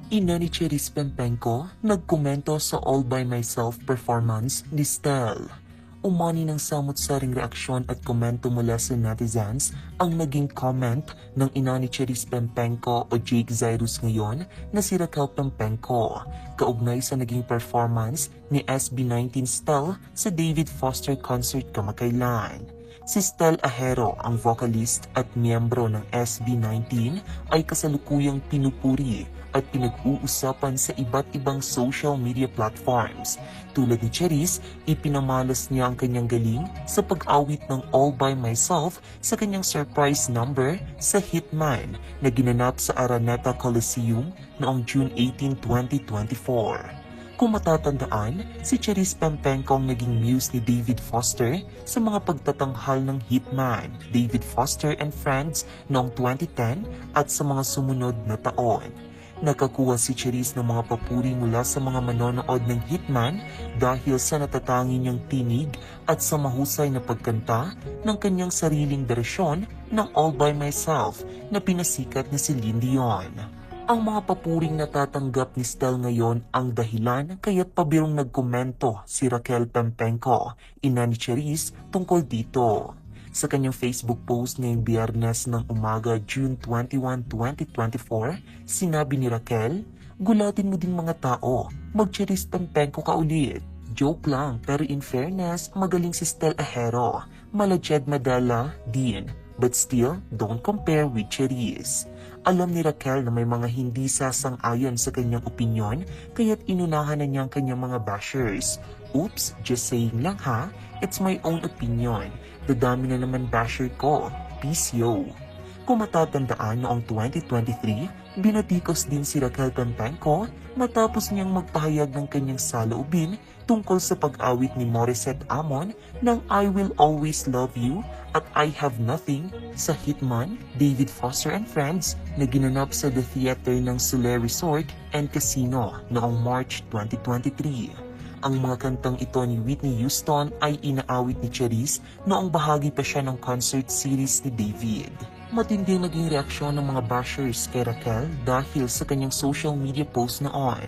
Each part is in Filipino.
Ina ni Cherise Pempenko nagkomento sa All By Myself performance ni Stel. Umani ng samot-saring reaksyon at komento mula sa netizens ang naging comment ng ina ni Cherise Pempenko o Jake Zyrus ngayon na si Raquel Pempenko, kaugnay sa naging performance ni SB19 Stel sa David Foster concert kamakailan. Si Stel Ahero, ang vocalist at miyembro ng SB19 ay kasalukuyang pinupuri at pinag-uusapan sa iba't ibang social media platforms. Tulad ni Cherise, ipinamalas niya ang kanyang galing sa pag-awit ng All By Myself sa kanyang surprise number sa Hitman na ginanap sa Araneta Coliseum noong June 18, 2024. Kung matatandaan, si Cherise Pempenko ang naging muse ni David Foster sa mga pagtatanghal ng Hitman, David Foster and Friends noong 2010 at sa mga sumunod na taon. Nakakuha si Cherise ng mga papuri mula sa mga manonood ng Hitman dahil sa natatangi niyang tinig at sa mahusay na pagkanta ng kanyang sariling bersyon ng All By Myself na pinasikat ni Celine Dion. Ang mga papuring natatanggap ni Stel ngayon ang dahilan kaya't pabirong nagkomento si Raquel Pempenko, ina ni Cherise, tungkol dito. Sa kanyang Facebook post ngayong Biyernes ng umaga, June 21, 2024, sinabi ni Raquel, "Gulatin mo din mga tao, mag-Cherise Pempenko ka ulit. Joke lang, pero in fairness, magaling si Stel Ahero. Malajed madala din. But still, don't compare with Cherise." Alam ni Raquel na may mga hindi sasang-ayon sa kanyang opinyon, kaya't inunahan na niya ang kanyang mga bashers. "Oops, just saying lang ha, it's my own opinion. Dadami na naman basher ko. Peace yo." Kung matatandaan noong 2023, binatikos din si Raquel Pempenko matapos niyang magpahayag ng kanyang saloobin tungkol sa pag-awit ni Morissette Amon ng I Will Always Love You at I Have Nothing sa Hitman, David Foster and Friends na ginanap sa The Theater ng Soleil Resort and Casino noong March 2023. Ang mga kantang ito ni Whitney Houston ay inaawit ni Cherise noong bahagi pa siya ng concert series ni David. Matindi naging reaksyon ng mga bashers kay Raquel dahil sa kanyang social media post noon.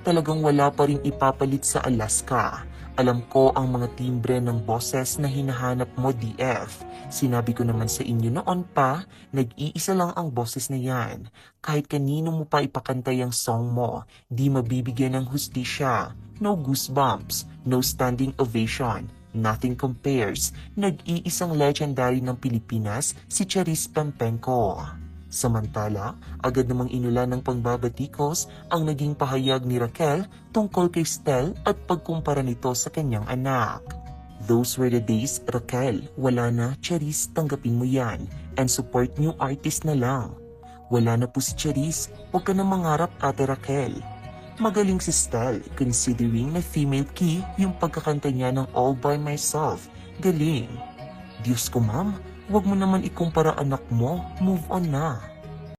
Talagang wala pa rin ipapalit sa Alaska. Alam ko ang mga timbre ng boses na hinahanap mo, DF. Sinabi ko naman sa inyo noon pa, nag-iisa lang ang boses na yan. Kahit kanino mo pa ipakantay ang song mo, di mabibigyan ng hustisya. No goosebumps, no standing ovation. Nothing compares. Nag-iisang legendary ng Pilipinas, si Cherise Pempenko. Samantala, agad namang inulan ng pangbabatikos ang naging pahayag ni Raquel tungkol kay Stel at pagkumpara nito sa kanyang anak. "Those were the days, Raquel. Wala na, Cherise, tanggapin mo yan. And support new artist na lang. Wala na po si Cherise, huwag ka na mangarap, Ate Raquel. Magaling si Stel, considering na female key yung pagkakanta niya ng All By Myself. Galing." Diyos ko, ma'am, huwag mo naman ikumpara anak mo. Move on na.